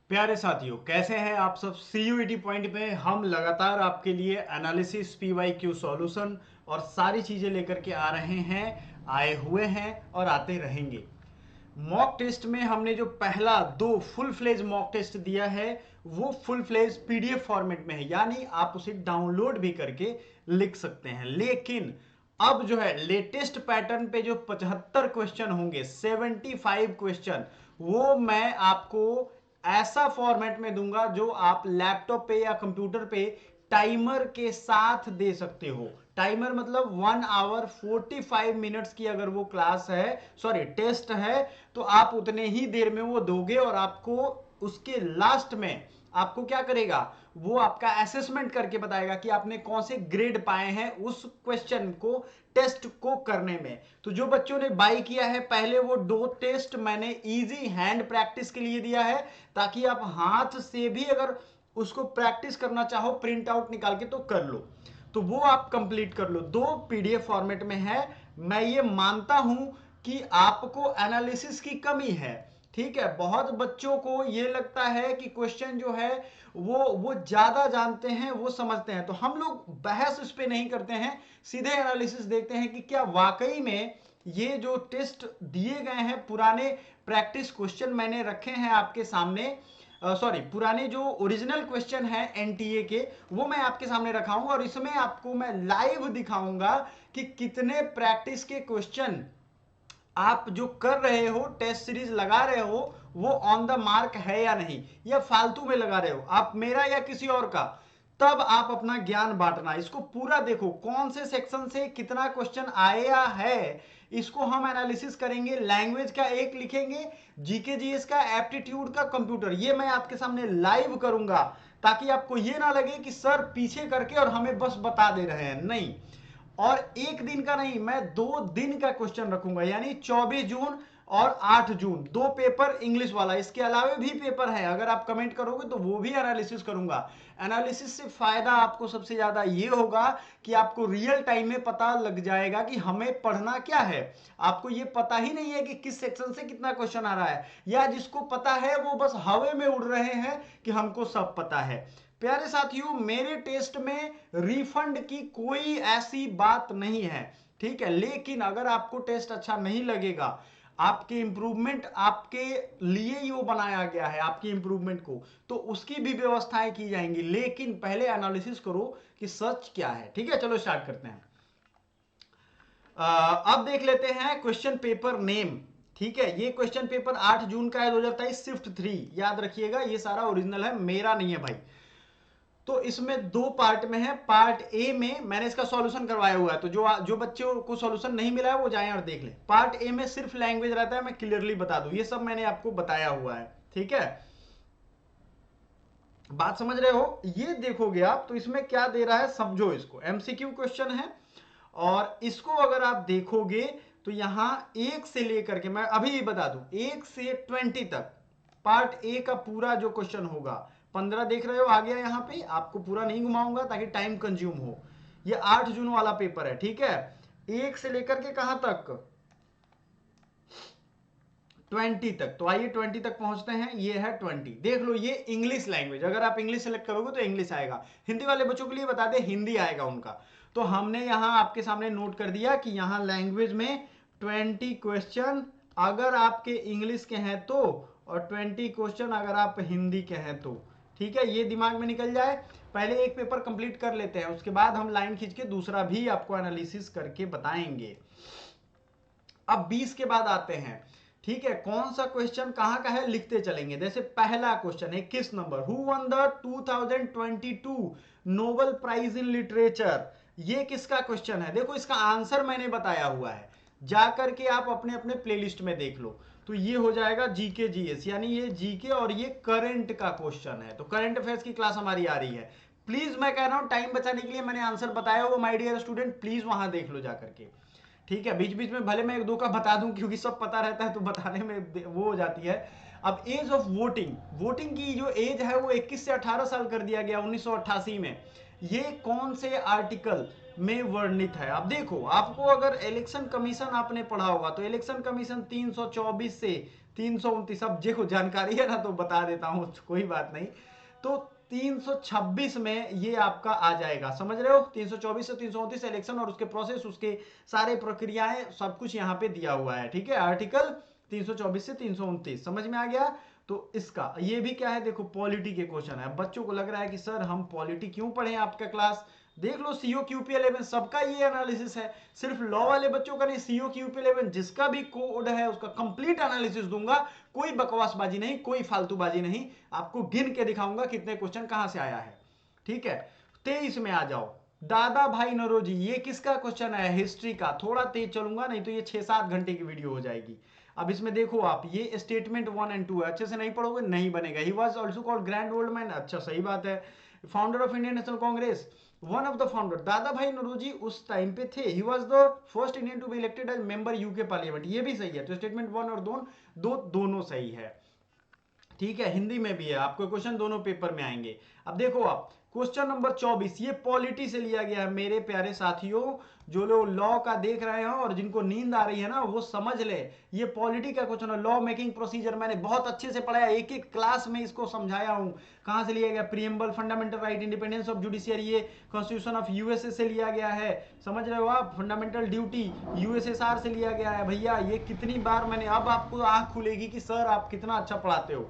प्यारे साथियों, कैसे हैं आप सब। सीयूईटी पॉइंट में हम लगातार आपके लिए एनालिसिस, पीवाईक्यू सॉल्यूशन और सारी चीजें लेकर के आ रहे हैं, आए हुए हैं और आते रहेंगे। मॉक टेस्ट में हमने जो पहला 2 फुल फ्लेज मॉक टेस्ट दिया है वो फुल फ्लेज पीडीएफ फॉर्मेट में है, यानी आप उसे डाउनलोड भी करके लिख सकते हैं। लेकिन अब जो है लेटेस्ट पैटर्न पे जो 75 क्वेश्चन होंगे, 75 क्वेश्चन, वो मैं आपको ऐसा फॉर्मेट में दूंगा जो आप लैपटॉप पे या कंप्यूटर पे टाइमर के साथ दे सकते हो। टाइमर मतलब 1 आवर 45 मिनट्स की अगर वो क्लास है, सॉरी टेस्ट है, तो आप उतने ही देर में वो दोगे और आपको उसके लास्ट में आपको क्या करेगा, वो आपका असेसमेंट करके बताएगा कि आपने कौन से ग्रेड पाए हैं उस क्वेश्चन को, टेस्ट को करने में। तो जो बच्चों ने बाई किया है पहले, वो 2 टेस्ट मैंने इजी हैंड प्रैक्टिस के लिए दिया है, ताकि आप हाथ से भी अगर उसको प्रैक्टिस करना चाहो प्रिंट आउट निकाल के तो कर लो, तो वो आप कंप्लीट कर लो। 2 पीडीएफ फॉर्मेट में है। मैं ये मानता हूं कि आपको एनालिसिस की कमी है, ठीक है। बहुत बच्चों को ये लगता है कि क्वेश्चन जो है वो ज्यादा जानते हैं, वो समझते हैं, तो हम लोग बहस इस पे नहीं करते हैं, सीधे एनालिसिस देखते हैं कि क्या वाकई में ये जो टेस्ट दिए गए हैं, पुराने प्रैक्टिस क्वेश्चन मैंने रखे हैं आपके सामने, सॉरी पुराने जो ओरिजिनल क्वेश्चन है एनटीए के, वो मैं आपके सामने रखाऊंगा और इसमें आपको मैं लाइव दिखाऊंगा कि कितने प्रैक्टिस के क्वेश्चन आप जो कर रहे हो, टेस्ट सीरीज लगा रहे हो, वो ऑन द मार्क है या नहीं, या फालतू में लगा रहे हो आप मेरा या किसी और का। तब आप अपना ज्ञान बांटना, इसको पूरा देखो कौन से सेक्शन से कितना क्वेश्चन आया है, इसको हम एनालिसिस करेंगे। लैंग्वेज का एक लिखेंगे, जीके जीएस का, एप्टीट्यूड का, कंप्यूटर, ये मैं आपके सामने लाइव करूंगा, ताकि आपको ये ना लगे कि सर पीछे करके और हमें बस बता दे रहे हैं, नहीं। और एक दिन का नहीं, मैं 2 दिन का क्वेश्चन रखूंगा, यानी 24 जून और 8 जून 2 पेपर इंग्लिश वाला। इसके अलावा भी पेपर है, अगर आप कमेंट करोगे तो वो भी एनालिसिस करूंगा। एनालिसिस से फायदा आपको सबसे ज्यादा ये होगा कि आपको रियल टाइम में पता लग जाएगा कि हमें पढ़ना क्या है। आपको ये पता ही नहीं है कि किस सेक्शन से कितना क्वेश्चन आ रहा है, या जिसको पता है वो बस हवा में उड़ रहे हैं कि हमको सब पता है। प्यारे साथियों, मेरे टेस्ट में रिफंड की कोई ऐसी बात नहीं है, ठीक है। लेकिन अगर आपको टेस्ट अच्छा नहीं लगेगा, आपके इंप्रूवमेंट आपके लिए ही वो बनाया गया है, आपकी इंप्रूवमेंट को, तो उसकी भी व्यवस्थाएं की जाएंगी। लेकिन पहले एनालिसिस करो कि सच क्या है, ठीक है। चलो स्टार्ट करते हैं। अब देख लेते हैं क्वेश्चन पेपर नेम, ठीक है। ये क्वेश्चन पेपर 8 जून का है 2023, शिफ्ट 3, याद रखिएगा ये सारा ओरिजिनल है, मेरा नहीं है भाई। तो इसमें 2 पार्ट में है। पार्ट ए में मैंने इसका सॉल्यूशन करवाया हुआ है, तो जो बच्चों को सॉल्यूशन नहीं मिला है वो जाएं और देख लें। पार्ट ए में सिर्फ लैंग्वेज रहता है, मैं क्लियरली बता दूं, ये सब मैंने आपको बताया हुआ है, ठीक है। बात समझ रहे हो, ये देखोगे आप तो इसमें क्या दे रहा है समझो। इसको एमसीक्यू क्वेश्चन है, और इसको अगर आप देखोगे तो यहां 1 से लेकर के, मैं अभी ही बता दूं, 1 से 20 तक पार्ट ए का पूरा जो क्वेश्चन होगा, 15 देख रहे हो आ गया यहाँ पे, आपको पूरा नहीं घुमाऊंगा ताकि टाइम कंज्यूम हो। ये 8 जून वाला पेपर है, ठीक है। 1 से लेकर के कहां तक, 20 तक। तो आइए 20 तक पहुंचते हैं। ये है 20, देख लो, ये इंग्लिश लैंग्वेज, अगर आप इंग्लिश सेलेक्ट करोगे तो इंग्लिश आएगा। हिंदी वाले बच्चों के लिए बता दें, हिंदी आएगा उनका। तो हमने यहां आपके सामने नोट कर दिया कि यहां लैंग्वेज में 20 क्वेश्चन अगर आपके इंग्लिश के हैं तो, और 20 क्वेश्चन अगर आप हिंदी के हैं तो, ठीक है। ये दिमाग में निकल जाए। पहले एक पेपर कंप्लीट कर लेते हैं, उसके बाद हम लाइन खींच के दूसरा भी आपको एनालिसिस करके बताएंगे। अब 20 के बाद आते हैं, ठीक है। कौन सा क्वेश्चन कहां का है लिखते चलेंगे। जैसे पहला क्वेश्चन है 21 number, who won the 2022 Nobel prize in literature. ये किसका क्वेश्चन है, देखो इसका आंसर मैंने बताया हुआ है, जाकर के आप अपने अपने प्लेलिस्ट में देख लो। तो ये हो जाएगा जीके जीएस, यानी ये जीके और ये करंट का क्वेश्चन है। तो करंट अफेयर्स की क्लास हमारी आ रही है। प्लीज मैं कह रहा हूं टाइम बचाने के लिए मैंने आंसर बताया वो, माय डियर स्टूडेंट प्लीज वहां देख लो जाकर के, ठीक है। बीच बीच में भले मैं 1-2 का बता दूं, क्योंकि सब पता रहता है तो बताने में वो हो जाती है। अब एज ऑफ वोटिंग, वोटिंग की जो एज है वो 21 से 18 साल कर दिया गया 1988 में। ये कौन से आर्टिकल में वर्णित है। अब देखो, आपको अगर इलेक्शन कमीशन आपने पढ़ा होगा तो इलेक्शन कमीशन 324 से 329, अब देखो जानकारी है ना तो बता देता हूं, कोई बात नहीं। तो 326 में ये आपका आ जाएगा, समझ रहे हो? 324 से 329 इलेक्शन और उसके प्रोसेस, उसके सारे प्रक्रियाएं, सब कुछ यहाँ पे दिया हुआ है। ठीक है, आर्टिकल 324 से 329 समझ में आ गया। तो इसका ये भी क्या है, देखो पॉलिटी के क्वेश्चन है। बच्चों को लग रहा है कि सर हम पॉलिटी क्यों पढ़े आपका क्लास, देख लो सीओ क्यूपी 11 सबका ये एनालिसिस है, सिर्फ लॉ वाले बच्चों का नहीं, सीओ क्यूपी 11 जिसका भी कोड है उसका कंप्लीट एनालिसिस दूंगा, कोई बकवासबाजी नहीं, कोई फालतूबाजी नहीं, आपको गिन के दिखाऊंगा कितने क्वेश्चन कहां से आया है। ठीक है, 23 में आ जाओ, दादा भाई नौरोजी, ये किसका क्वेश्चन है, हिस्ट्री का। थोड़ा तेज चलूंगा नहीं तो ये 6-7 घंटे की वीडियो हो जाएगी। अब इसमें देखो आप, ये स्टेटमेंट 1 एंड 2 है, अच्छे से नहीं पढ़ोगे नहीं बनेगा। He was also called grand old man, अच्छा सही बात है। Founder of Indian National Congress, one of the founder, Dadabhai Naoroji उस टाइम पे थे। He was the first Indian to be elected as member UK parliament, ये भी सही है। तो स्टेटमेंट 1 और दोनों सही है। ठीक है, हिंदी में भी है, आपको क्वेश्चन दोनों पेपर में आएंगे। अब देखो आप, क्वेश्चन नंबर 24, ये पॉलिटी से लिया गया है मेरे प्यारे साथियों। जो लोग लॉ का देख रहे हो और जिनको नींद आ रही है ना, वो समझ ले, ये पॉलिटी का क्वेश्चन है। लॉ मेकिंग प्रोसीजर मैंने बहुत अच्छे से पढ़ाया, एक एक क्लास में इसको समझाया हूं। कहां से लिया गया, preamble, fundamental right, independence of judiciary, ये कॉन्स्टिट्यूशन ऑफ यूएसए से लिया गया है, समझ रहे हो आप। फंडामेंटल ड्यूटी यूएसएसआर से लिया गया है। भैया ये कितनी बार मैंने, अब आपको आंख खुलेगी कि सर आप कितना अच्छा पढ़ाते हो।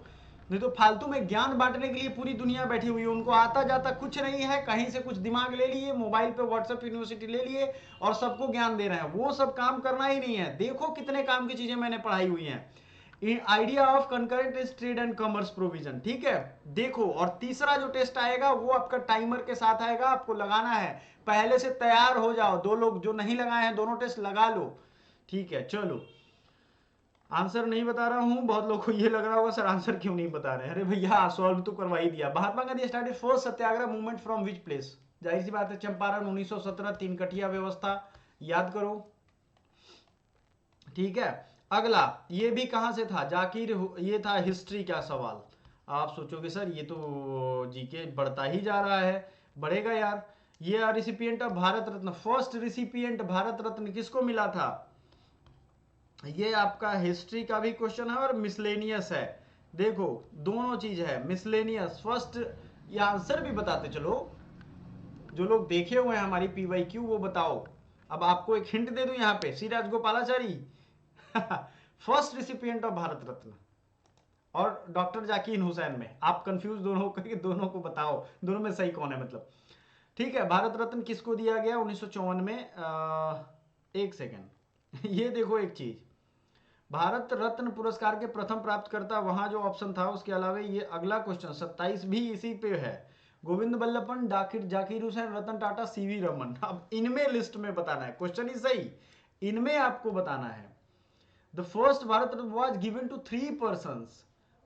नहीं तो फालतू में ज्ञान बांटने के लिए पूरी दुनिया बैठी हुई है, उनको आता जाता कुछ नहीं है, कहीं से कुछ दिमाग ले लिए, मोबाइल पे व्हाट्सएप यूनिवर्सिटी ले लिए और सबको ज्ञान दे रहे हैं। वो सब काम करना ही नहीं है। देखो कितने काम की चीजें मैंने पढ़ाई हुई हैं। Idea of concurrent trade and commerce provision, ठीक है। देखो, और तीसरा जो टेस्ट आएगा वो आपका टाइमर के साथ आएगा, आपको लगाना है। पहले से तैयार हो जाओ, दो लोग जो नहीं लगाए हैं दोनों टेस्ट लगा लो। ठीक है, चलो आंसर नहीं बता रहा हूं, बहुत लोगों को ये लग रहा होगा सर आंसर क्यों नहीं बता रहे हैं। अरे भैया सॉल्व तो करवा ही दिया। Mahatma Gandhi started first Satyagraha movement from which place, जाहिर सी बात है चंपारण 1917, तीन कटिया व्यवस्था, याद करो। ठीक है, अगला ये भी कहां से था जाकिर, ये था हिस्ट्री का सवाल। आप सोचोगे सर ये तो जीके बढ़ता ही जा रहा है, बढ़ेगा यार। ये recipient of Bharat Ratna, first recipient Bharat Ratna किसको मिला था, ये आपका हिस्ट्री का भी क्वेश्चन है और मिसलेनियस है। देखो दोनों चीज है, मिसलेनियस फर्स्ट, ये आंसर भी बताते चलो। जो लोग देखे हुए हैं हमारी पीवाई क्यू वो बताओ। अब आपको एक हिंट दे दूं यहाँ पे, C Rajagopalachari first recipient of Bharat Ratna, और डॉक्टर जाकिर हुसैन में आप कंफ्यूज दोनों करके दोनों को बताओ, दोनों में सही कौन है मतलब। ठीक है, भारत रत्न किसको दिया गया 1954 में, एक सेकेंड ये देखो एक चीज, भारत रत्न पुरस्कार के प्रथम प्राप्तकर्ता वहां जो ऑप्शन था, उसके अलावा ये अगला क्वेश्चन 27 भी इसी पे है। गोविंद बल्लभ पंत, जाकिर हुसैन, रतन टाटा, सीवी रमन। अब इनमें लिस्ट में बताना है, क्वेश्चन ही सही, इनमें आपको बताना है। The first Bharat Ratna was given to 3 persons,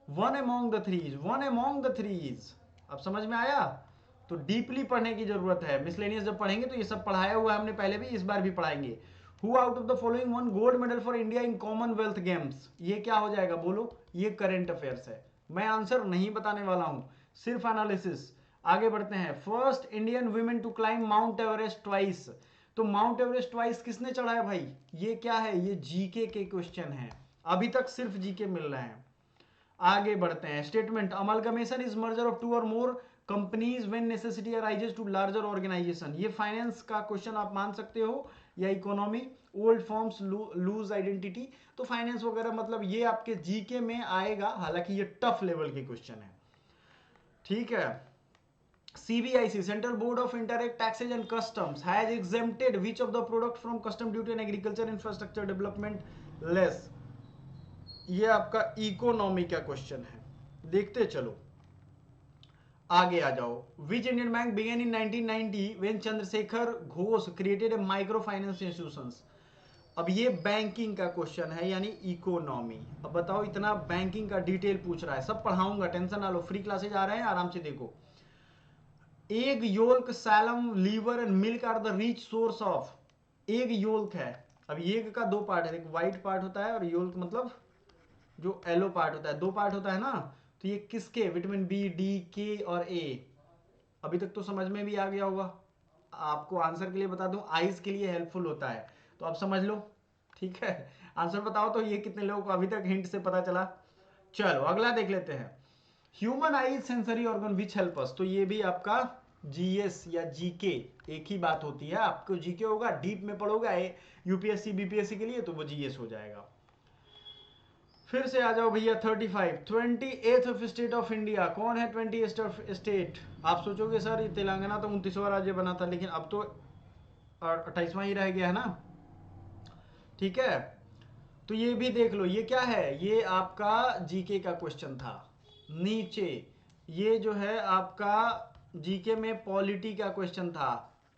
one among the threes, one among the threes. अब समझ में आया। तो डीपली पढ़ने की जरूरत है, मिसलेनियस जब पढ़ेंगे तो ये सब पढ़ाया हुआ है हमने पहले भी, इस बार भी पढ़ाएंगे। Who out of the following one gold medal for India in Commonwealth games, ये क्या हो जाएगा बोलो, ये करंट अफेयर्स है। मैं आंसर नहीं बताने वाला हूं, सिर्फ एनालिसिस। आगे बढ़ते हैं, first Indian women to climb Mount Everest twice, तो माउंट एवरेस्ट ट्वाइस किसने चढ़ाया भाई, ये क्या है, ये जीके के क्वेश्चन है, अभी तक सिर्फ जीके मिल रहे हैं। आगे बढ़ते हैं, statement amalgamation is merger of two or more companies when necessity arises to larger organisation, ये फाइनेंस का क्वेश्चन आप मान सकते हो या economy. Old forms lose identity, तो फाइनेंस वगैरह मतलब ये आपके जीके में आएगा, हालांकि ये टफ लेवल के क्वेश्चन है। ठीक है, CBIC central board of indirect taxes and customs has exempted which of the product from custom duty and agriculture infrastructure development less, ये आपका इकोनॉमी का क्वेश्चन है, देखते चलो। आगे आ जाओ, which Indian bank begin in 1990 when Chandrashekhar Ghosh created a micro finance institutions. अब ये बैंकिंग का क्वेश्चन है यानी इकोनॉमी। अब बताओ, इतना बैंकिंग का डिटेल पूछ रहा है, सब पढ़ाऊंगा, टेंशन ना लो, फ्री क्लासेज आ रहे हैं, आराम से देखो। Egg yolk, salmon, liver and milk are the rich source of, egg yolk है। अब एग का दो पार्ट है, एक व्हाइट पार्ट होता है और योल्क मतलब जो येलो पार्ट होता है, दो पार्ट होता है ना। तो ये किसके, विटामिन बी, डी, के और ए। अभी तक तो समझ में भी आ गया होगा। आपको आंसर के लिए बता दूं, आईज के लिए हेल्पफुल होता है, तो आप समझ लो। ठीक है, आंसर बताओ तो ये कितने लोगों को अभी तक हिंट से पता चला। चलो अगला देख लेते हैं। Human I sensory organ which help us, तो ये भी आपका जीएस या जीके एक ही बात होती है। आपको जीके होगा, डीप में पढ़ोगे यूपीएससी बीपीएससी के लिए, तो वो जीएस हो जाएगा। फिर से आ जाओ भैया 35 28th of state of India, कौन है 28th ऑफ स्टेट? आप सोचोगे सर ये तेलंगाना तो 29वां राज्य बना था, लेकिन अब तो 28वां ही रह गया है ना। ठीक है, तो ये भी देख लो, ये क्या है, ये आपका जीके का क्वेश्चन था। नीचे ये जो है आपका जीके में पॉलिटी का क्वेश्चन था।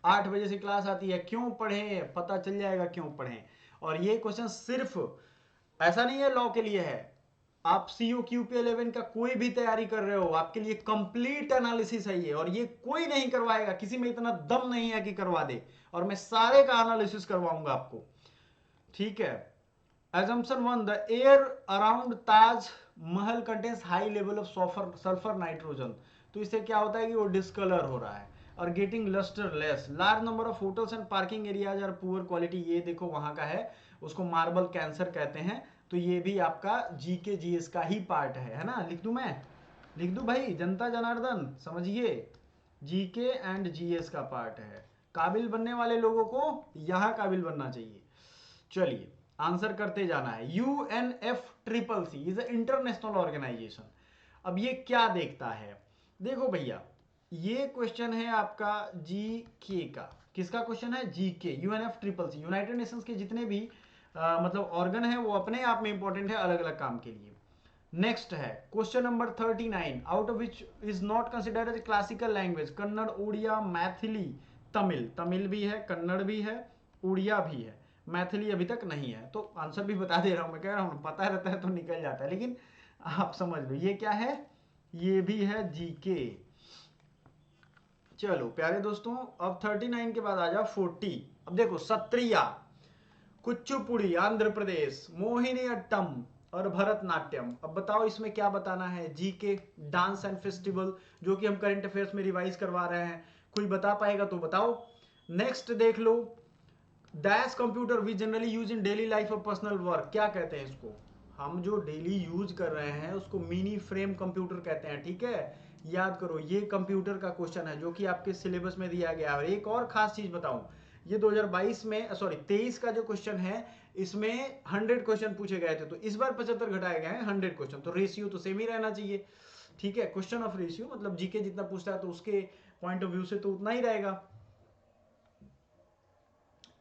8 बजे से क्लास आती है, क्यों पढ़ें, पता चल जाएगा क्यों पढ़ें। और ये क्वेश्चन सिर्फ ऐसा नहीं है लॉ के लिए है, आप सीयू क्यूपी 11 का कोई भी तैयारी कर रहे हो, आपके लिए कंप्लीट एनालिसिस है ये, और ये कोई नहीं करवाएगा, किसी में इतना दम नहीं है कि करवा दे, और मैं सारे का एनालिसिस करवाऊंगा आपको। ठीक है, assumption 1, the air around Taj Mahal contains high level of sulphur nitrogen, तो इससे क्या होता है कि वो डिस्कलर हो रहा है और getting lustreless, large number of hotels and parking areas are poor quality, ये देखो वहां का है, उसको मार्बल कैंसर कहते हैं। तो ये भी आपका जीके जीएस का ही पार्ट है ना। लिख दूं मैं, लिख दूं भाई, जनता जनार्दन समझिए, जीके एंड जीएस का पार्ट है। काबिल बनने वाले लोगों को यहां काबिल बनना चाहिए। चलिए आंसर करते जाना है। UNFCCC is a international organisation. अब ये क्या देखता है, देखो भैया, ये क्वेश्चन है आपका जीके का। किसका क्वेश्चन है? जीके। UNFCCC यूनाइटेड नेशंस के जितने भी मतलब ऑर्गन है वो अपने आप में इंपॉर्टेंट है अलग अलग काम के लिए। नेक्स्ट है question number 39, out of which is not considered as classical language, Kannada, Oriya, Maithili, Tamil. Tamil भी है, कन्नड़ भी है, उड़िया भी है, मैथिली अभी तक नहीं है। तो आंसर भी बता दे रहा हूं, मैं कह रहा हूं पता रहता है तो निकल जाता है, लेकिन आप समझ लो ये क्या है, ये भी है जीके। चलो प्यारे दोस्तों, अब 39 के बाद आ जाओ 40। अब देखो, सत्रिया, कुचिपुड़ी आंध्र प्रदेश, मोहिनी अट्टम और भरतनाट्यम। अब बताओ इसमें क्या बताना है, जीके, डांस एंड फेस्टिवल, जो कि हम करंट अफेयर्स में रिवाइज करवा रहे हैं। कोई बता पाएगा तो बताओ। नेक्स्ट देख लो, dash computer we generally use in daily life और पर्सनल वर्क, क्या कहते हैं इसको? हम जो डेली यूज कर रहे हैं उसको मिनी फ्रेम कंप्यूटर कहते हैं। ठीक है, याद करो, ये कंप्यूटर का क्वेश्चन है जो कि आपके सिलेबस में दिया गया है। और एक और खास चीज बताऊं, ये 2022 में, सॉरी 23 का जो क्वेश्चन है, इसमें 100 क्वेश्चन पूछे गए थे, तो इस बार 75 घटाए गए हैं 100 क्वेश्चन, तो रेशियो तो सेम ही रहना चाहिए। ठीक है, क्वेश्चन ऑफ रेशियो मतलब जीके जितना पूछता है तो उसके पॉइंट ऑफ व्यू से तो उतना ही रहेगा।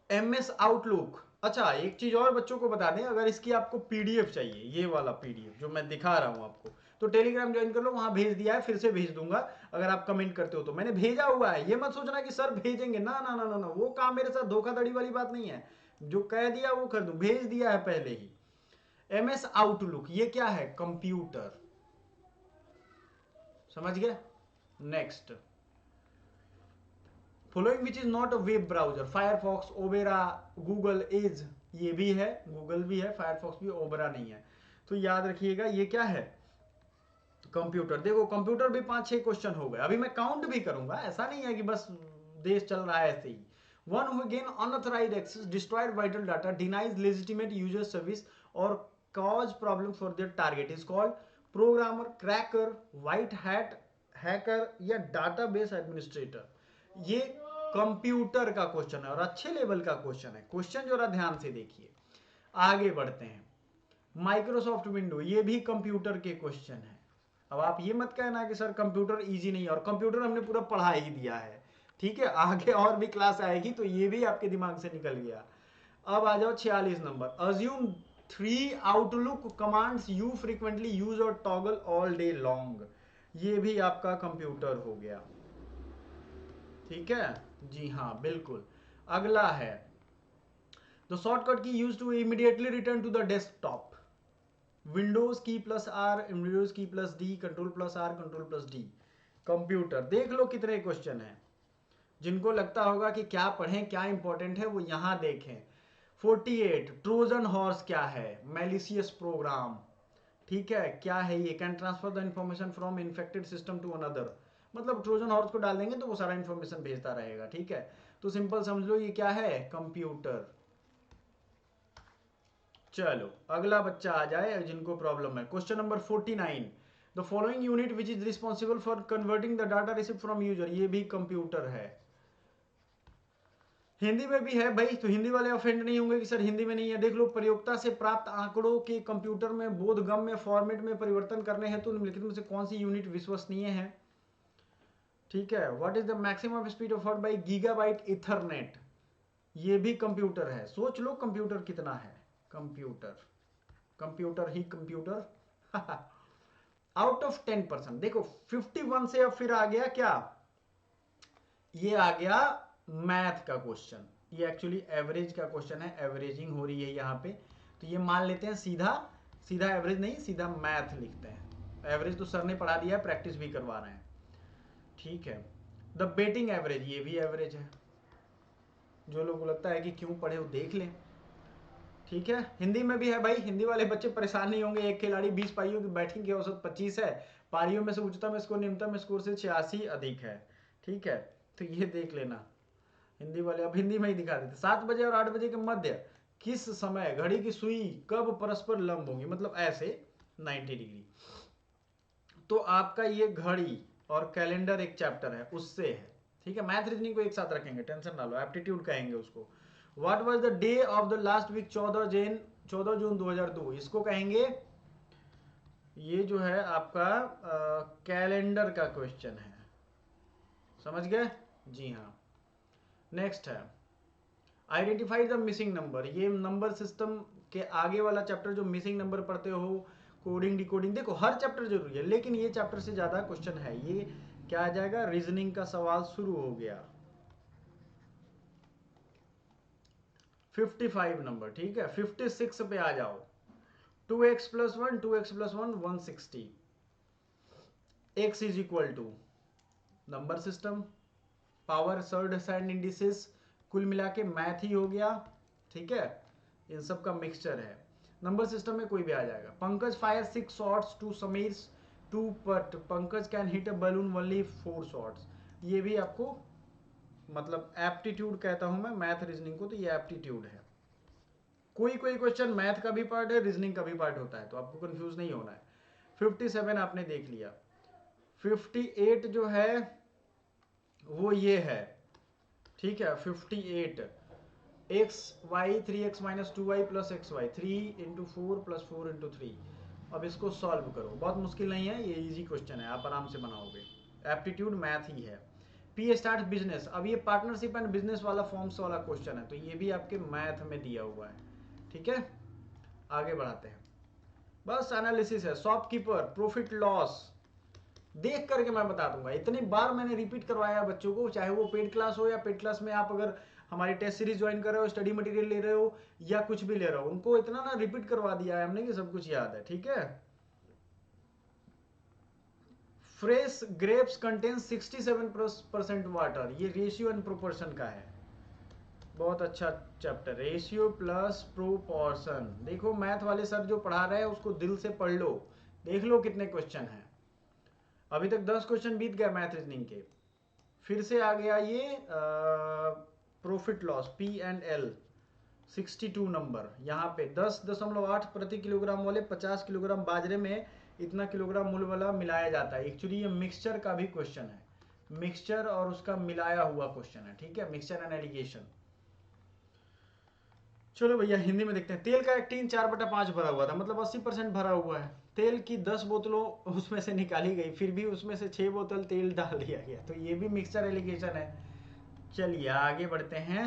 MS आउटलुक, अच्छा एक चीज और बच्चों को बता दें, अगर इसकी आपको पीडीएफ चाहिए, ये वाला पीडीएफ जो मैं दिखा रहा हूं आपको, तो टेलीग्राम ज्वाइन कर लो, वहां भेज दिया है, फिर से भेज दूंगा। अगर आप कमेंट करते हो तो मैंने भेजा हुआ है, ये मत सोचना कि सर भेजेंगे, ना ना ना ना ना, वो काम मेरे साथ धोखाधड़ी वाली बात नहीं है, जो कह दिया वो कर दूं, भेज दिया है पहले ही। MS आउटलुक ये क्या है? कंप्यूटर, समझ गए। Next, following which is not a web browser, Firefox, opera, Google is, ये भी है, गूगल भी है, फायरफॉक्स भी, ओपेरा नहीं है। तो याद रखिएगा ये क्या है, कंप्यूटर। देखो कंप्यूटर भी 5-6 क्वेश्चन हो गए, अभी मैं काउंट भी करूंगा, ऐसा नहीं है कि बस देश चल रहा है ऐसे ही। One who gain unauthorised access, destroyed vital data, denies legitimate user service और cause problem for their target is called programmer, cracker, white hat hacker या डाटाबेस एडमिनिस्ट्रेटर। ये कंप्यूटर का क्वेश्चन है और अच्छे लेवल का क्वेश्चन है। क्वेश्चन जरा ध्यान से देखिए, आगे बढ़ते हैं। माइक्रोसॉफ्ट विंडो, ये भी कंप्यूटर के क्वेश्चन है। अब आप ये मत कहना कि सर कंप्यूटर इजी नहीं है, और कंप्यूटर हमने पूरा पढ़ा ही दिया है। ठीक है, आगे और भी क्लास आएगी तो ये भी आपके दिमाग से निकल गया। अब आ जाओ 46 number, assume 3 outlook commands you frequently use और टॉगल ऑल डे लॉन्ग, ये भी आपका कंप्यूटर हो गया। ठीक है जी, हाँ बिल्कुल। अगला है the shortcut key use to immediately return to the desktop, Windows key plus R, Windows key plus D, control plus R, control plus D. Computer देख लो कितने क्वेश्चन हैं, जिनको लगता होगा कि क्या पढ़ें क्या इंपॉर्टेंट है वो यहां देखें। 48, ट्रोजन हॉर्स क्या है? Malicious program. ठीक है, क्या है ये? Can transfer the information from infected system to another, मतलब ट्रोजन हॉर्स को डाल देंगे तो वो सारा इंफॉर्मेशन भेजता रहेगा। ठीक है, तो सिंपल समझ लो ये क्या है, कंप्यूटर। चलो अगला बच्चा आ जाए जिनको प्रॉब्लम है। Question number 49, the following unit which is responsible for converting the data receive from user, ये भी कंप्यूटर है। हिंदी में भी है भाई, तो हिंदी वाले ऑफेंड नहीं होंगे कि सर हिंदी में नहीं है। देख लो, प्रयोक्ता से प्राप्त आंकड़ों के कंप्यूटर में बोधगम्य फॉर्मेट में परिवर्तन करने हैं तो निम्नलिखित में से कौन सी यूनिट विश्वसनीय है। ठीक है, what is the maximum speed offered by gigabyte Ethernet, ये भी कंप्यूटर है। सोच लो कंप्यूटर कितना है, computer, computer he computer. Out of 10%, देखो 51 से अब फिर आ गया क्या, ये आ गया मैथ का क्वेश्चन। ये एक्चुअली एवरेज का क्वेश्चन है, एवरेजिंग हो रही है यहाँ पे, तो ये मान लेते हैं सीधा सीधा एवरेज नहीं, सीधा मैथ लिखते हैं। एवरेज तो सर ने पढ़ा दिया है, प्रैक्टिस भी करवा रहे हैं। ठीक है, द बेटिंग एवरेज, ये भी एवरेज है। जो लोगों को लगता है कि क्यों पढ़े वो देख लें। ठीक है, हिंदी में भी है भाई, हिंदी वाले बच्चे परेशान नहीं होंगे। एक खिलाड़ी 20 पारियों की बैटिंग की औसत 25 है, पारियों में से उच्चतम स्कोर निम्नतम स्कोर से 86 अधिक है। ठीक है, तो ये देख लेना। हिंदी वाले अब हिंदी में ही दिखा देते। 7 बजे और 8 बजे के मध्य किस समय घड़ी की सुई कब परस्पर लंब होगी, मतलब ऐसे 90 डिग्री। तो आपका ये घड़ी और कैलेंडर एक चैप्टर है, उससे है। ठीक है, मैथ रीजनिंग को एक साथ रखेंगे, टेंशन ना लो, एप्टीट्यूड कहेंगे उसको। What was the day of the last week 14 June 2002, इसको कहेंगे, ये जो है आपका कैलेंडर का क्वेश्चन है। समझ गए, जी हाँ। नेक्स्ट है आइडेंटिफाई द मिसिंग नंबर, ये नंबर सिस्टम के आगे वाला चैप्टर जो मिसिंग नंबर पढ़ते हो, कोडिंग डिकोडिंग, देखो हर चैप्टर जरूरी है, लेकिन ये चैप्टर से ज्यादा क्वेश्चन है। ये क्या आ जाएगा, रीजनिंग का सवाल शुरू हो गया। 55 नंबर, ठीक है। 56 पे आ जाओ, 2x plus 1 2x plus 1 160, x is equal to number system, power, surd and indices, कुल मिला के मैथ ही हो गया। ठीक है, इन सब का मिक्सचर है। नंबर सिस्टम में कोई भी आ जाएगा। Pankaj fire 6 shots to Sameer 2 but Pankaj can hit a balloon only 4 shots, ये भी आपको मतलब एप्टीट्यूड कहता हूं मैं मैथ रीजनिंग को, तो ये एप्टीट्यूड है। कोई कोई क्वेश्चन मैथ का भी पार्ट है, रीजनिंग का भी पार्ट होता है, तो आपको कंफ्यूज नहीं होना है। 57 आपने देख लिया। 58 जो है वो ये है, ठीक है। 58 x y 3x minus 2y plus x y 3 into 4 plus 4 into 3। अब इसको सॉल्व करो, बहुत मुश्किल नहीं है, ये इजी क्वेश्चन है, आप आराम से बनाओगे। एप्टीट्यूड मैथ ही है। पी स्टार्ट बिजनेस, अब ये पार्टनरशिप एंड बिजनेस वाला फॉर्म्स वाला क्वेश्चन है, तो ये भी आपके मैथ में दिया हुआ है। ठीक है, आगे बढ़ाते हैं। बस एनालिसिस है। शॉपकीपर, प्रॉफिट लॉस देख करके मैं बता दूंगा। इतनी बार मैंने रिपीट करवाया बच्चों को, चाहे वो पेड क्लास हो या पेड क्लास में आप अगर हमारी टेस्ट सीरीज ज्वाइन कर रहे हो, स्टडी मटेरियल ले रहे हो या कुछ भी ले रहे हो, उनको इतना ना रिपीट करवा दिया है हमने कि सब कुछ याद है। ठीक है, फ्रेश ग्रेप्स कंटेन 67% वाटर, ये रेशियो एंड प्रोपोर्शन का है। बहुत अच्छा चैप्टर, रेशियो प्लस प्रोपोर्शन। देखो मैथ वाले सर जो पढ़ा रहे हैं उसको दिल से पढ़ लो, देख लो कितने क्वेश्चन हैं। अभी तक 10 क्वेश्चन बीत गए मैथ रीजनिंग के। फिर से आ गया ये प्रॉफिट लॉस P&L 62 नंबर। यहाँ पे 10.8 प्रति किलोग्राम वाले 50 किलोग्राम बाजरे में इतना किलोग्राम मूल वाला मिलाया जाता है। एक्चुअली ये मिक्सचर का भी क्वेश्चन है, मिक्सचर और उसका मिलाया हुआ क्वेश्चन है। ठीक है, मिक्सचर एंड एलिगेशन। चलो भैया हिंदी में देखते हैं। तेल का एक टीन 4/5 भरा हुआ था, मतलब 80% भरा हुआ है। तेल की 10 बोतलों उसमें से निकाली गई, फिर भी उसमें से 6 बोतल तेल डाल दिया गया, तो ये भी मिक्सचर एलिगेशन है। चलिए आगे बढ़ते हैं।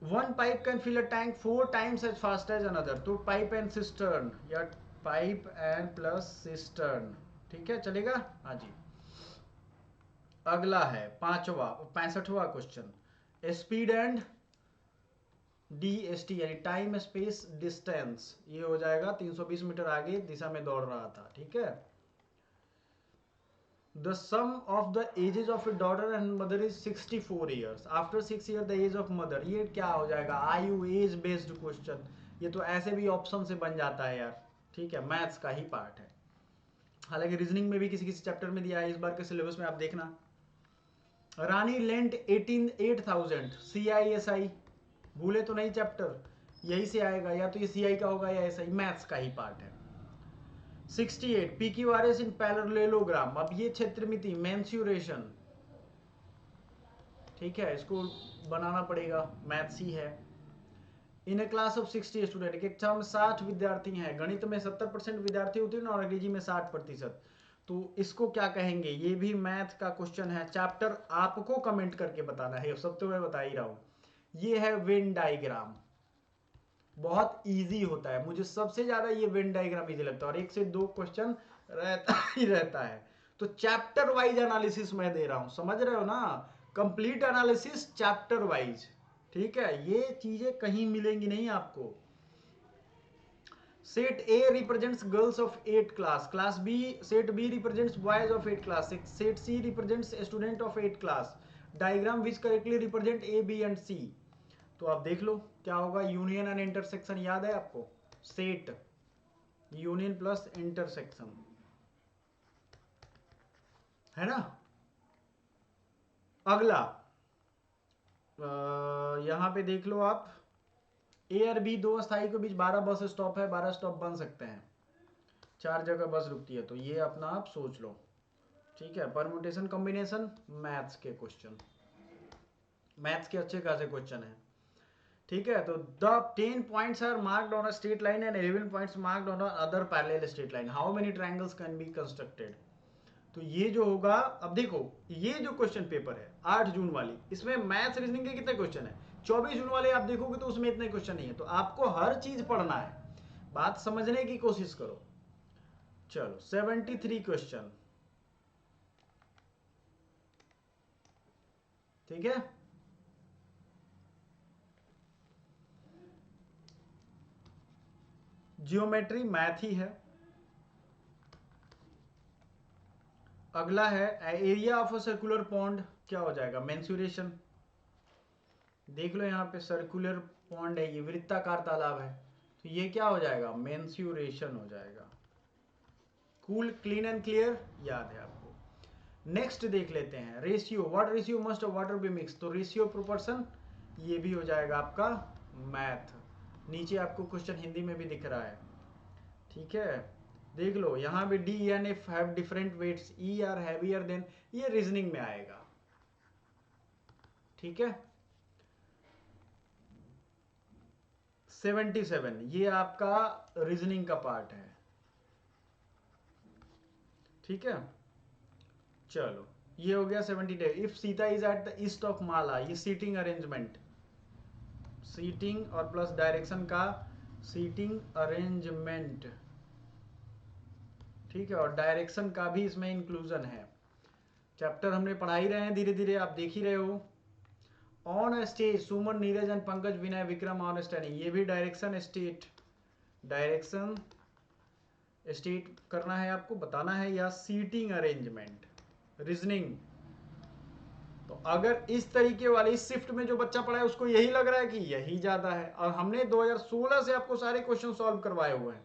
One pipe can fill a tank 4 times as fast as another, तो पाइप एंड सिस्टर्न या पाइप एंड प्लस सिस्टर्न, ठीक है चलेगा। हाँ जी, अगला है 65वां क्वेश्चन। स्पीड एंड DST यानी टाइम स्पेस डिस्टेंस, ये हो जाएगा 320 मीटर आगे दिशा में दौड़ रहा था। ठीक है, the sum of the ages of a daughter and mother is 64 years, after 6 year the age of mother, ये क्या हो जाएगा, आयु एज बेस्ड क्वेश्चन। ये तो ऐसे भी ऑप्शन से बन जाता है यार। ठीक है, मैथ्स का ही पार्ट है, हालांकि रीजनिंग में भी किसी किसी चैप्टर में दिया है, इस बार के सिलेबस में आप देखना। रानी लेंट 8000 CISI, भूले तो नहीं चैप्टर, यही से आएगा, या तो ये CI का होगा या SI, मैथ्स का ही पार्ट है। 68 PQRS इन पैरेललोग्राम, अब ये क्षेत्रमिति मेंसुरेशन, ठीक है, इसको बनाना पड़ेगा, मैथ्स ही है। इन ए क्लास ऑफ 60 स्टूडेंट, एक कक्षा में 60 विद्यार्थी हैं, गणित में 70% विद्यार्थी होते हैं और अंग्रेजी में 60%, तो इसको क्या कहेंगे, ये भी मैथ का क्वेश्चन है। चैप्टर आपको कमेंट करके बताना है, सब तो मैं बता ही रहा हूं। ये है वेन डायग्राम, बहुत इजी होता है, मुझे सबसे ज्यादा ये वेन डायग्राम इजी लगता है, और 1 से 2 क्वेश्चन रहता ही रहता है। तो चैप्टर वाइज एनालिसिस मैं दे रहा हूं, समझ रहे हो ना, कंप्लीट एनालिसिस चैप्टर वाइज, ठीक है, ये चीजें कहीं मिलेंगी नहीं आपको। Set A represents girls of 8 class, class B, set B represents boys of 8 class, set C represents student of 8 class, diagram which correctly represent A B and C. तो आप देख लो क्या होगा, यूनियन एंड इंटरसेक्शन याद है आपको, set union plus intersection, है ना। अगला यहां पे देख लो आप, ए और बी दो स्थाई के बीच 12 बस स्टॉप है, 12 स्टॉप बन सकते हैं, 4 जगह बस रुकती है, तो ये अपना आप सोच लो, ठीक है। परम्यूटेशन कॉम्बिनेशन, मैथ्स के क्वेश्चन, मैथ्स के अच्छे खासे क्वेश्चन है, ठीक है। तो the 10 points are marked on a straight line and 11 points marked on other parallel straight line, how many triangles can be constructed. तो ये जो होगा, अब देखो ये जो क्वेश्चन पेपर है 8 जून वाली, इसमें मैथ्स रीजनिंग के कितने क्वेश्चन है, 24 जून वाले आप देखोगे तो उसमें इतने क्वेश्चन नहीं है, तो आपको हर चीज पढ़ना है, बात समझने की कोशिश करो। चलो 73 क्वेश्चन, ठीक है। जियोमेट्री मैथ ही है। अगला है area of a circular pond, क्या हो जाएगा, मेंसुरेशन। देख लो यहाँ पे सर्कुलर पॉन्ड है, ये वृत्ताकार तालाब है, तो ये क्या हो जाएगा, मेंसुरेशन हो जाएगा। कूल क्लीन एंड क्लियर याद है आपको। नेक्स्ट देख लेते हैं, ratio, what ratio must water be mix, तो रेशियो प्रोपोर्शन, ये भी हो जाएगा आपका मैथ। नीचे आपको क्वेश्चन हिंदी में भी दिख रहा है, ठीक है। देख लो यहाँ पे D N F have different weights, E R heavier than, ये रीजनिंग में आएगा, ठीक है। 77 ये आपका रीजनिंग का पार्ट है, ठीक है। चलो ये हो गया 72। If Sita is at the east of Mala, ये सीटिंग अरेंजमेंट, सीटिंग और प्लस डायरेक्शन का सीटिंग अरेंजमेंट, ठीक है, और डायरेक्शन का भी इसमें इंक्लूजन है। चैप्टर हमने पढ़ा ही रहे हैं धीरे धीरे, आप देख ही रहे हो। On stage Suman Neeraj and Pankaj Vinay Vikram on standing, ये भी डायरेक्शन स्टेट, डायरेक्शन स्टेट करना है आपको, बताना है, या सीटिंग अरेंजमेंट रीजनिंग। तो अगर इस तरीके वाली शिफ्ट में जो बच्चा पढ़ा है उसको यही लग रहा है कि यही ज्यादा है, और हमने 2016 से आपको सारे क्वेश्चन सॉल्व करवाए हुए हैं,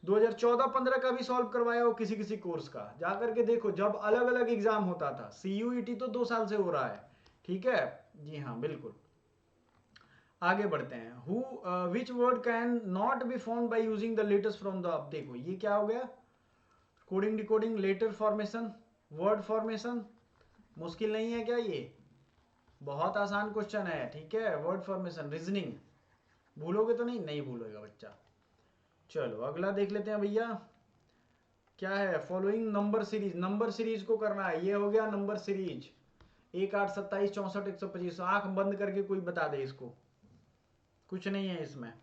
2014-15 का भी सॉल्व करवाया हो किसी किसी कोर्स का, जाकर के देखो, जब अलग अलग एग्जाम होता था। CUET तो 2 साल से हो रहा है, ठीक है, जी हाँ बिल्कुल। आगे बढ़ते हैं, who which word can not be found by using the latest from the, अब देखो ये क्या हो गया, coding decoding, letter formation, word formation, मुश्किल नहीं है क्या ये, बहुत आसान क्वेश्चन है, ठीक है। वर्ड फॉर्मेशन रीजनिंग, भूलोगे तो नहीं, नहीं भूलेगा बच्चा। चलो अगला देख लेते हैं भैया, क्या है, following number series, number series को करना है, ये हो गया नंबर सीरीज, 1 8 27 64 125, आंख बंद करके कोई बता दे इसको, कुछ नहीं है इसमें,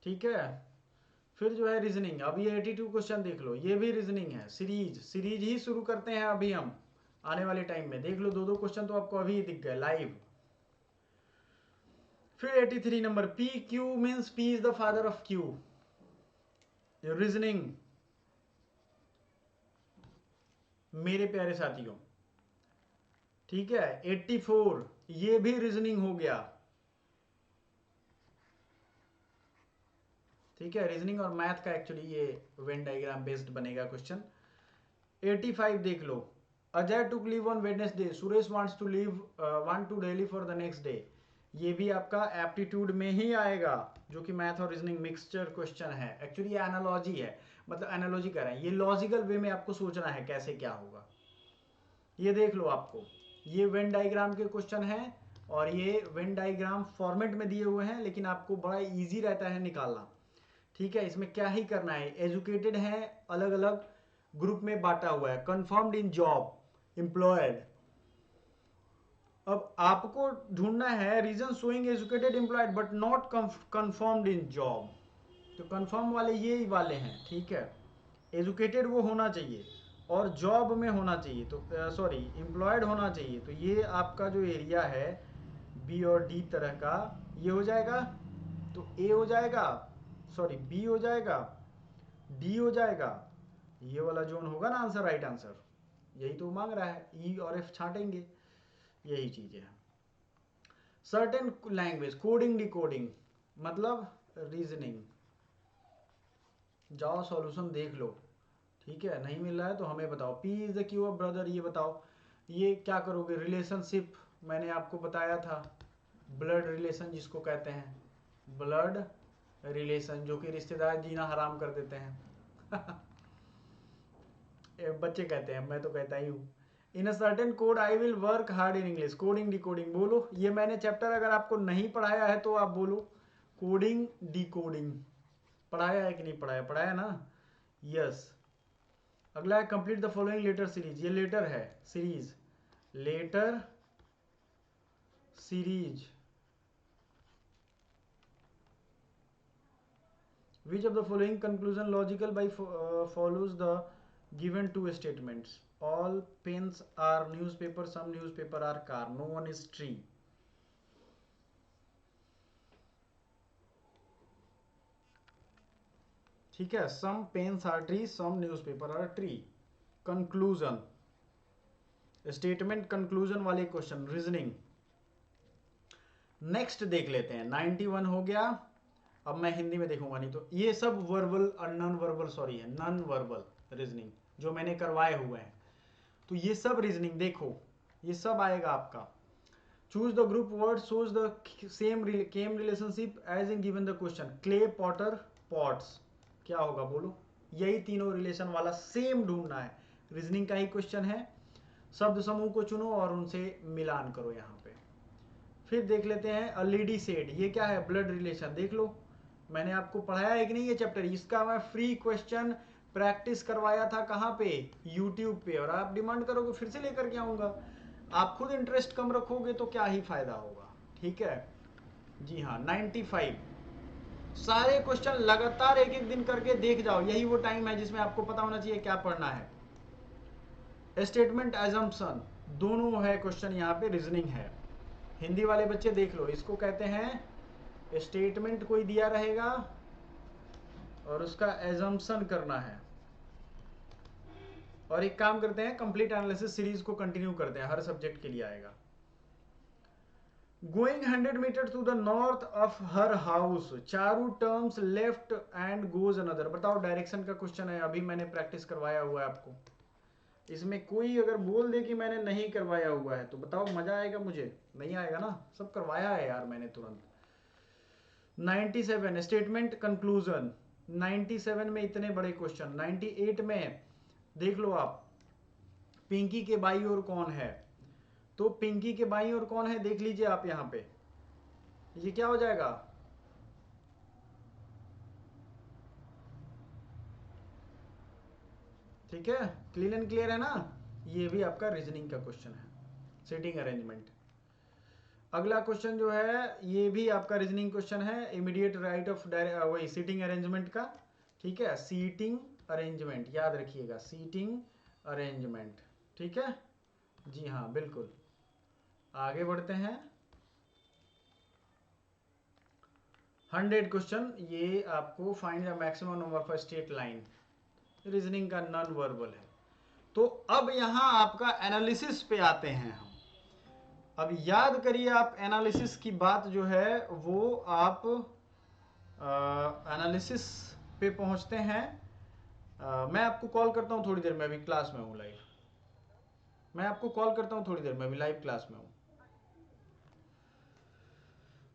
ठीक है। फिर जो है रीजनिंग, अब ये 82 क्वेश्चन देख लो, ये भी रीजनिंग है, सीरीज, सीरीज ही शुरू करते हैं अभी हम, आने वाले टाइम में देख लो, 2-2 क्वेश्चन तो आपको अभी दिख गए लाइव। फिर 83 number, P Q means P is the father of Q, reasoning मेरे प्यारे साथियों, ठीक है। 84 ये भी रीजनिंग हो गया, ठीक है, रीजनिंग और मैथ का एक्चुअली ये वेन डायग्राम बेस्ड बनेगा क्वेश्चन। 85 देख लो, Ajay took leave on Wednesday, Suresh want to delay for the next day. ये भी आपका एप्टीट्यूड में ही आएगा, जो कि मैथ और रीजनिंग मिक्सचर क्वेश्चन है। एक्चुअली ये एनालॉजी है, मतलब एनालॉजी कर रहे हैं, ये लॉजिकल वे में आपको सोचना है कैसे क्या होगा। ये देख लो, आपको ये वेन डायग्राम के क्वेश्चन है और ये वेन डायग्राम फॉर्मेट में दिए हुए हैं, लेकिन आपको बड़ा इजी रहता है निकालना। ठीक है, इसमें क्या ही करना है, एजुकेटेड है, अलग अलग ग्रुप में बांटा हुआ है, कंफर्म्ड इन जॉब, एम्प्लॉयड। अब आपको ढूंढना है region showing educated employed but not confirmed in job. तो कंफर्म वाले ये वाले हैं, ठीक है। एजुकेटेड वो होना चाहिए और जॉब में होना चाहिए, तो सॉरी एम्प्लॉयड होना चाहिए। तो ये आपका जो एरिया है बी और डी तरह का, ये हो जाएगा, तो ए हो जाएगा, सॉरी बी हो जाएगा, डी हो जाएगा, ये वाला जोन होगा ना आंसर, राइट आंसर। यही तो मांग रहा है, ई और एफ छांटेंगे, यही चीजें हैं। सर्टेन लैंग्वेज, कोडिंग डिकोडिंग, मतलब रीजनिंग। जाओ सॉल्यूशन देख लो, ठीक है। नहीं मिल रहा है तो हमें बताओ। P is the Q of brother, ये बताओ, ये क्या करोगे। रिलेशनशिप मैंने आपको बताया था, ब्लड रिलेशन जिसको कहते हैं, ब्लड रिलेशन, जो कि रिश्तेदार जीना हराम कर देते हैं। बच्चे कहते हैं, मैं तो कहता ही हूँ। In a certain code I will work hard in English, coding decoding बोलो। ये मैंने चैप्टर अगर आपको नहीं पढ़ाया है तो आप बोलो कोडिंग डिकोडिंग। पढ़ाया है कि नहीं पढ़ाया, पढ़ाया ना, यस। अगला है complete the following letter series, ये लेटर है series, letter series. Which of the following conclusion logical by follows the given two statements? All pens are newspaper, some newspaper are car, no one is tree. ठीक है, some pens are tree, some newspaper are tree. Conclusion, statement conclusion वाले question, reasoning. Next देख लेते हैं, 91 हो गया। अब मैं हिंदी में देखूंगा नहीं तो। ये सब वर्बल और नॉन वर्बल, सॉरी है नॉन वर्बल रीजनिंग जो मैंने करवाए हुए हैं। तो ये सब रीजनिंग देखो, ये सब आएगा आपका। Choose the group word shows the same relationship as in given the question, clay, potter, pots. क्या होगा बोलो, यही तीनों रिलेशन वाला सेम ढूंढना है, रीजनिंग का ही क्वेश्चन है। शब्द समूह को चुनो और उनसे मिलान करो यहाँ पे। फिर देख लेते हैं अ लेडी सेड, ये क्या है, ब्लड रिलेशन। देख लो, मैंने आपको पढ़ाया है कि नहीं ये चैप्टर, इसका मैं फ्री क्वेश्चन प्रैक्टिस करवाया था, कहाँ पे, यूट्यूब पे। और आप डिमांड करोगे फिर से लेकर के आऊंगा। आप खुद इंटरेस्ट कम रखोगे तो क्या ही फायदा होगा, ठीक है जी हाँ। 95 सारे क्वेश्चन लगातार एक एक दिन करके देख जाओ, यही वो टाइम है जिसमें आपको पता होना चाहिए क्या पढ़ना है। स्टेटमेंट एजम्पशन दोनों है क्वेश्चन, यहाँ पे रीजनिंग है। हिंदी वाले बच्चे देख लो, इसको कहते हैं स्टेटमेंट कोई दिया रहेगा और उसका एजम्पशन करना है। और एक काम करते हैं, कंप्लीट एनालिसिस सीरीज को कंटिन्यू करते हैं, हर सब्जेक्ट के लिए आएगा। Going 100 meter to the north of her house, Charu turns left and goes another. बताओ, डायरेक्शन का क्वेश्चन है, अभी मैंने प्रैक्टिस करवाया हुआ है आपको। इसमें कोई अगर बोल दे कि मैंने नहीं करवाया हुआ है तो बताओ मजा आएगा, मुझे नहीं आएगा ना, सब करवाया है यार मैंने तुरंत। 97 स्टेटमेंट कंक्लूजन, 97 में इतने बड़े क्वेश्चन। 98 में देख लो आप, पिंकी के बाई और कौन है, तो पिंकी के बाई और कौन है देख लीजिए आप यहाँ पे, ये क्या हो जाएगा, ठीक है, क्लीन एंड क्लियर है ना। ये भी आपका रीजनिंग का क्वेश्चन है, सीटिंग अरेंजमेंट। अगला क्वेश्चन जो है ये भी आपका रीजनिंग क्वेश्चन है, इमीडिएट राइट ऑफ वही सीटिंग अरेंजमेंट का, ठीक है। सीटिंग अरेंजमेंट याद रखिएगा, सीटिंग अरेंजमेंट, ठीक है जी हाँ बिल्कुल। आगे बढ़ते हैं, 100 क्वेश्चन, ये आपको find the maximum number of straight line, reasoning का नॉन वर्बल है। तो अब यहां आपका एनालिसिस पे आते हैं हम। अब याद करिए, आप एनालिसिस की बात जो है वो आप एनालिसिस पे पहुंचते हैं। मैं आपको कॉल करता हूं थोड़ी देर में, अभी क्लास में हूं लाइव। मैं आपको कॉल करता हूँ थोड़ी देर में, अभी लाइव क्लास में हूँ।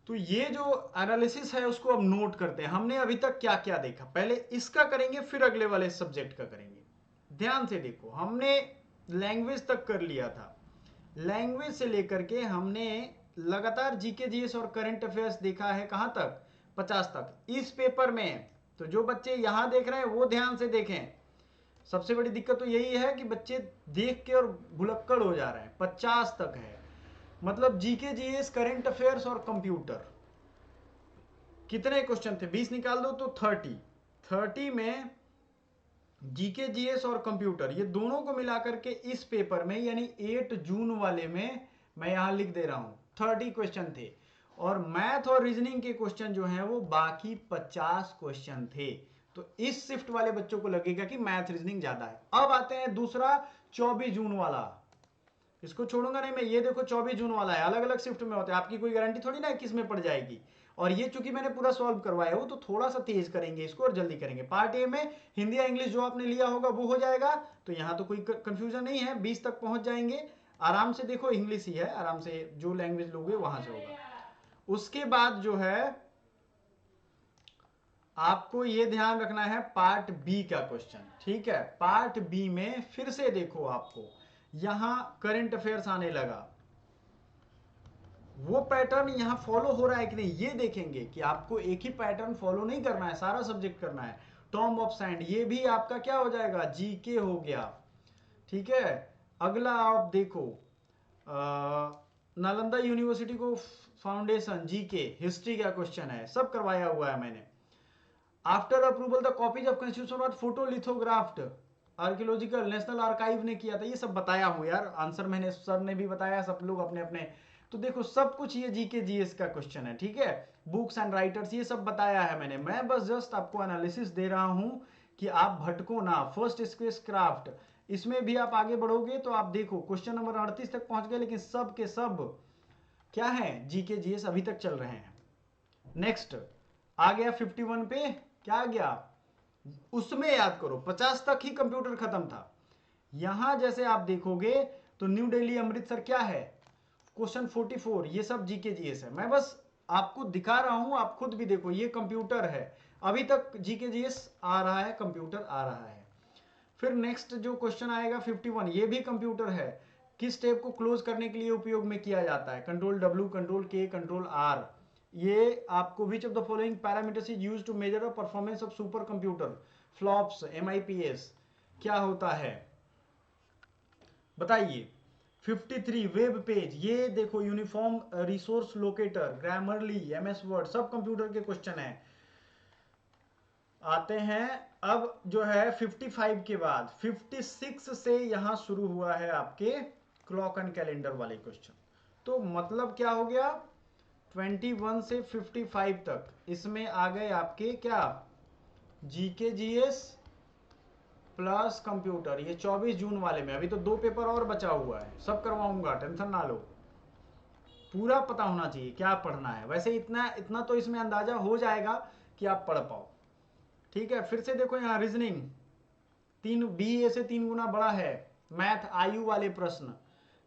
तो ये जो एनालिसिस है उसको अब नोट करते हैं, हमने अभी तक क्या क्या देखा। पहले इसका करेंगे, फिर अगले वाले सब्जेक्ट का करेंगे। ध्यान से देखो, हमने लैंग्वेज तक कर लिया था। लैंग्वेज से लेकर के हमने लगातार जीके जीएस और करंट अफेयर्स देखा है, कहां तक, 50 तक इस पेपर में। तो जो बच्चे यहां देख रहे हैं वो ध्यान से देखें। सबसे बड़ी दिक्कत तो यही है कि बच्चे देख के और भुलक्कड़ हो जा रहे हैं। 50 तक है, मतलब जीके जीएस, करंट अफेयर्स और कंप्यूटर। कितने क्वेश्चन थे, 20 निकाल दो तो 30 में जीके जीएस और कंप्यूटर, ये दोनों को मिलाकर के इस पेपर में, यानी 8 जून वाले में, मैं यहां लिख दे रहा हूं 30 क्वेश्चन थे। और मैथ और रीजनिंग के क्वेश्चन जो हैं वो बाकी 50 क्वेश्चन थे। तो इस शिफ्ट वाले बच्चों को लगेगा कि मैथ रीजनिंग ज्यादा है। अब आते हैं दूसरा 24 जून वाला, इसको छोड़ूंगा नहीं मैं। ये देखो 24 जून वाला है, अलग अलग शिफ्ट में होते हैं, आपकी कोई गारंटी थोड़ी ना है किस में पड़ जाएगी। और ये चूंकि मैंने पूरा सॉल्व करवाया हो, तो थोड़ा सा तेज करेंगे इसको और जल्दी करेंगे। पार्ट ए में हिंदी या इंग्लिश जो आपने लिया होगा वो हो जाएगा, तो यहां तो कोई कंफ्यूजन नहीं है, 20 तक पहुंच जाएंगे आराम से। देखो इंग्लिश ही है, आराम से जो लैंग्वेज लोगे वहां से होगा। उसके बाद जो है आपको ये ध्यान रखना है पार्ट बी का क्वेश्चन, ठीक है। पार्ट बी में फिर से देखो, आपको यहां करंट अफेयर्स आने लगा। वो पैटर्न यहां फॉलो हो रहा है कि नहीं ये देखेंगे, कि आपको एक ही पैटर्न फॉलो नहीं करना है, सारा सब्जेक्ट करना है। टॉम ऑफ सैंड, ये भी आपका क्या हो जाएगा, जीके हो गया, ठीक है। अगला आप देखो, नालंदा यूनिवर्सिटी को फाउंडेशन, जीके, हिस्ट्री का क्वेश्चन है, सब करवाया हुआ है मैंने। After approval the copies of constitution और फोटोलिथोग्राफ्ट आर्कियोलॉजिकल नेशनल आर्काइव ने किया था, ये सब बताया हूं यार, आंसर मैंने, सर ने भी बताया, सब लोग अपने अपने। तो देखो सब कुछ ये जीके जीएस का क्वेश्चन है, ठीक है। बुक्स एंड राइटर्स ये सब बताया है मैंने, मैं बस जस्ट आपको एनालिसिस दे रहा हूं कि आप भटको ना। फर्स्ट स्पेस क्राफ्ट, इसमें भी आप आगे बढ़ोगे तो आप देखो क्वेश्चन नंबर 38 तक पहुंच गए, लेकिन सब के सब क्या है, जीके जीएस अभी तक चल रहे हैं। नेक्स्ट आ गया 51 पे, क्या आ गया, उसमें याद करो 50 तक ही कंप्यूटर खत्म था। यहां जैसे आप देखोगे तो न्यू दिल्ली अमृतसर क्या है, क्वेश्चन 44, ये सब जीके जीएस है। मैं बस आपको दिखा रहा हूं, आप खुद भी देखो, ये कंप्यूटर है, अभी तक जीके जीएस आ रहा है, कंप्यूटर आ रहा है। फिर नेक्स्ट जो क्वेश्चन आएगा 51, ये भी कंप्यूटर है। किस टेप को क्लोज करने के लिए उपयोग में किया जाता है, control W, control K, control R. ये आपको which of the following parameters is used to measure the performance of supercomputer, flops, MIPS, क्या होता है बताइए। 53 वेब पेज, ये देखो uniform resource locator, Grammarly, MS Word, सब कंप्यूटर के क्वेश्चन है। आते हैं अब जो है 55 के बाद 56 से यहां शुरू हुआ है आपके क्लॉक एंड कैलेंडर वाले क्वेश्चन। तो मतलब क्या हो गया, 21 से 55 तक इसमें आ गए आपके क्या, जीके जीएस प्लस कंप्यूटर। ये 24 जून वाले में, अभी तो 2 पेपर और बचा हुआ है, सब करवाऊंगा, टेंशन ना लो। पूरा पता होना चाहिए क्या पढ़ना है। वैसे इतना इतना तो इसमें अंदाजा हो जाएगा कि आप पढ़ पाओ, ठीक है। फिर से देखो यहाँ रीजनिंग, 3 बी ए से 3 गुना बड़ा है। मैथ आयु वाले प्रश्न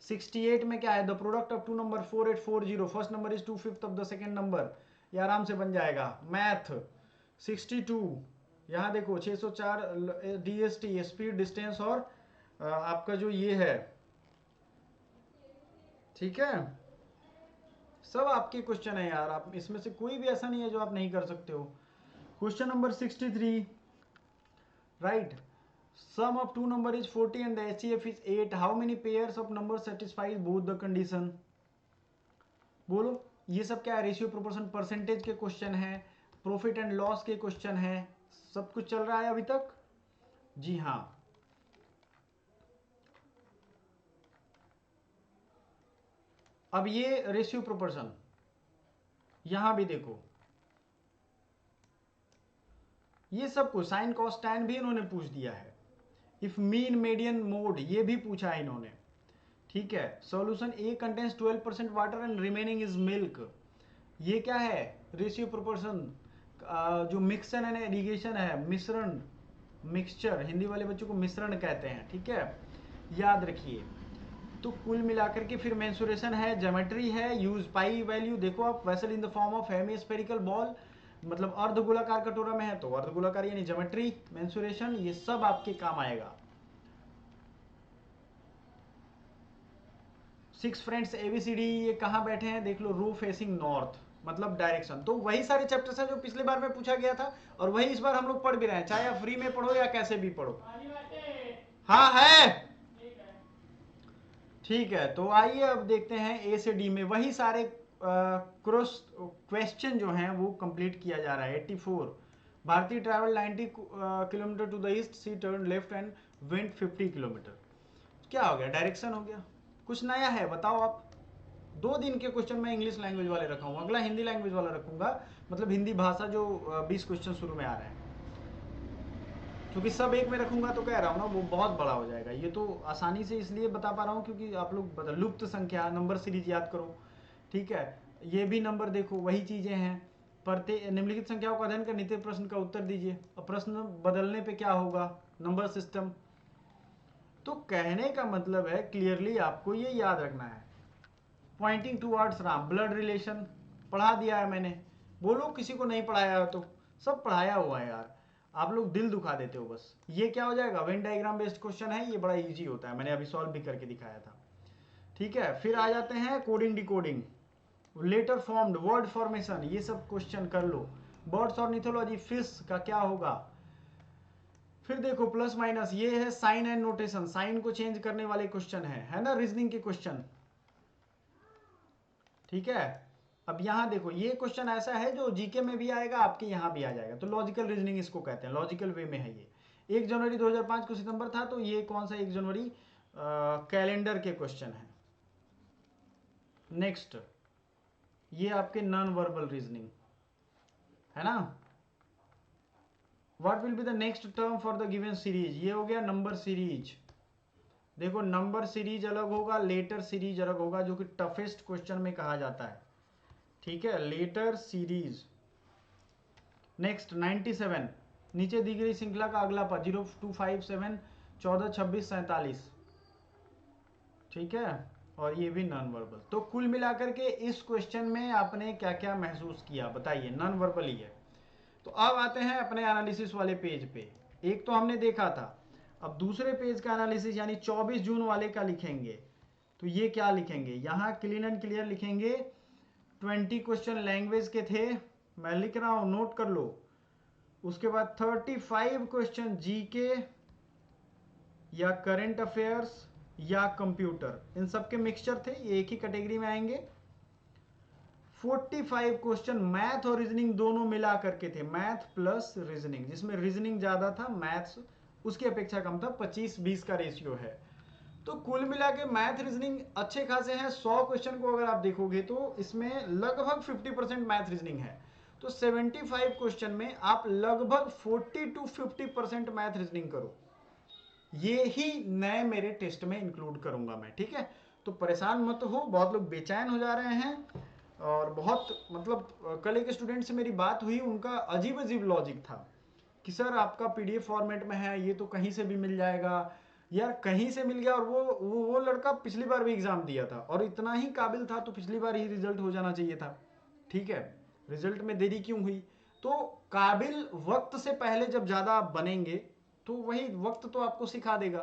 68 में क्या है, the product of two number 4840, first number is 2/5 of the second number, ये आराम से बन जाएगा। मैथ 62, यहाँ देखो 604 डीएसटी, स्पीड, डिस्टेंस और आपका जो ये है, ठीक है। सब आपके क्वेश्चन है यार, आप इसमें से कोई भी ऐसा नहीं है जो आप नहीं कर सकते हो। Question number 63, right, sum of two number is 40 and the HCF is 8, how many pairs of numbers satisfies both the condition। बोलो, ये सब क्या है, रेशियो, प्रोपोर्शन, परसेंटेज के क्वेश्चन है, प्रॉफिट एंड लॉस के क्वेश्चन है, सब कुछ चल रहा है अभी तक, जी हाँ। अब ये रेशियो प्रोपोर्शन, यहां भी देखो, ये सब कुछ साइन कॉस टैन भी इन्होंने पूछ दिया है। इफ मीन मीडियन मोड ये भी पूछा है इन्होंने, ठीक है। Solution A contains 12% water and remaining is milk, ये क्या है, रेशियो प्रोपोर्शन। जो मिक्सर एंड एडिगेशन है, मिश्रण, मिक्सचर, हिंदी वाले बच्चों को मिश्रण कहते हैं, ठीक है, याद रखिए। तो कुल मिलाकर के फिर मेंसुरेशन है, ज्योमेट्री है, यूज पाई वैल्यू। देखो आप, vessel in the form of hemispherical ball, मतलब अर्धगोलाकार कटोरा में है तो अर्धगोलाकार यानी ज्योमेट्री, मेंसुरेशन, ये सब आपके काम आएगा। 6 फ्रेंड्स ABCD, ये कहाँ बैठे हैं देख लो, रो फेसिंग नॉर्थ, मतलब डायरेक्शन। तो वही सारे चैप्टर्स हैं जो पिछले बार में पूछा गया था और वही इस बार हम लोग पढ़ भी रहे हैं, चाहे आप फ्री में पढ़ो या कैसे भी पढ़ो। हाँ है, ठीक है। तो आइए अब देखते हैं A से D में वही सारे क्रॉस क्वेश्चन जो हैं वो कंप्लीट किया जा रहा है। 84, भारतीय travel 90 kilometre to the east, she turn left and went 50 kilometre. क्या हो गया, डायरेक्शन हो गया। कुछ नया है बताओ आप। 2 दिन के क्वेश्चन मैं इंग्लिश लैंग्वेज वाले रखा हूँ, अगला हिंदी लैंग्वेज वाला रखूंगा, मतलब हिंदी भाषा जो 20 क्वेश्चन शुरू में आ रहे हैं, क्योंकि सब एक में रखूंगा तो कह रहा हूँ ना वो बहुत बड़ा हो जाएगा। ये तो आसानी से इसलिए बता पा रहा हूँ क्योंकि आप लोग लुप्त संख्या नंबर सीरीज याद करो, ठीक है। ये भी नंबर देखो, वही चीजें हैं। प्रत्येक निम्नलिखित संख्याओं का अध्ययन कर नीति प्रश्न का उत्तर दीजिए। अब प्रश्न बदलने पे क्या होगा, नंबर सिस्टम। तो कहने का मतलब है क्लियरली आपको ये याद रखना है। Pointing towards Ram, blood relation पढ़ा दिया है मैंने। बोलो किसी को नहीं पढ़ाया हो तो, सब पढ़ाया हुआ है यार, आप लोग दिल दुखा देते हो बस। ये क्या हो जाएगा, वेन डायग्राम बेस्ड क्वेश्चन है, ये बड़ा इजी होता है, मैंने अभी सॉल्व भी करके दिखाया था, ठीक है। फिर आ जाते हैं coding decoding, letter formed, word formation, ये सब क्वेश्चन कर लो। बर्ड्स और मिथोलॉजी, फिश का क्या होगा। फिर देखो प्लस माइनस, ये है साइन एंड नोटेशन, साइन को चेंज करने वाले क्वेश्चन है ना, रीजनिंग के क्वेश्चन, ठीक है। अब यहां देखो, ये क्वेश्चन ऐसा है जो जीके में भी आएगा, आपके यहां भी आ जाएगा, तो लॉजिकल रीजनिंग इसको कहते हैं, लॉजिकल वे में है ये। 1 जनवरी 2005 को सितंबर था, तो ये कौन सा 1 जनवरी कैलेंडर के क्वेश्चन है। नेक्स्ट, ये आपके नॉन वर्बल रीजनिंग है ना। What will be the next term for the given series, ये हो गया नंबर सीरीज। देखो नंबर सीरीज अलग होगा, लेटर सीरीज अलग होगा, जो कि टफेस्ट क्वेश्चन में कहा जाता है, ठीक है, लेटर सीरीज। नेक्स्ट 97, नीचे दी गई श्रृंखला का अगला पद 0257 14 26 47, ठीक है। और ये भी नॉन वर्बल। तो कुल मिलाकर के इस क्वेश्चन में आपने क्या क्या महसूस किया बताइए, नॉन वर्बल ही है। तो अब आते हैं अपने एनालिसिस वाले पेज पे। एक तो हमने देखा था, अब दूसरे पेज का एनालिसिस यानी 24 जून वाले का लिखेंगे। तो ये क्या लिखेंगे, यहाँ क्लीन एंड क्लियर लिखेंगे। 20 क्वेश्चन लैंग्वेज के थे, मैं लिख रहा हूँ, नोट कर लो। उसके बाद 35 क्वेश्चन जीके या करंट अफेयर्स या कंप्यूटर, इन सब के मिक्सचर थे, ये एक ही कैटेगरी में आएंगे। 45 क्वेश्चन मैथ और रीजनिंग दोनों मिला करके थे, मैथ प्लस रीजनिंग, जिसमें रीजनिंग ज्यादा था, मैथ्स उसकी अपेक्षा कम था, 25-20 का रेशियो है। तो कुल मिला के मैथ रीजनिंग अच्छे खासे हैं। 100 क्वेश्चन को अगर आप देखोगे तो इसमें लगभग 50% मैथ रीजनिंग है। तो 75 क्वेश्चन में आप लगभग 40 to 50% मैथ रीजनिंग करो। ये ही नए मेरे टेस्ट में इंक्लूड करूंगा मैं, ठीक है। तो परेशान मत हो, बहुत लोग बेचैन हो जा रहे हैं, और बहुत मतलब कल एक स्टूडेंट से मेरी बात हुई, उनका अजीब अजीब लॉजिक था कि सर आपका पीडीएफ फॉर्मेट में है, ये तो कहीं से भी मिल जाएगा। यार कहीं से मिल गया, और वो लड़का पिछली बार भी एग्जाम दिया था और इतना ही काबिल था, तो पिछली बार ही रिजल्ट हो जाना चाहिए था, ठीक है। रिजल्ट में देरी क्यों हुई, तो काबिल वक्त से पहले जब ज्यादा आप बनेंगे तो वही वक्त तो आपको सिखा देगा।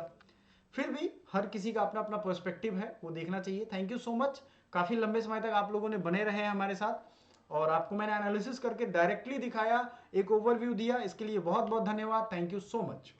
फिर भी हर किसी का अपना अपना पर्सपेक्टिव है, वो देखना चाहिए। थैंक यू सो मच, काफी लंबे समय तक आप लोगों ने बने रहे हैं हमारे साथ, और आपको मैंने एनालिसिस करके डायरेक्टली दिखाया, एक ओवरव्यू दिया, इसके लिए बहुत बहुत धन्यवाद। Thank you so much.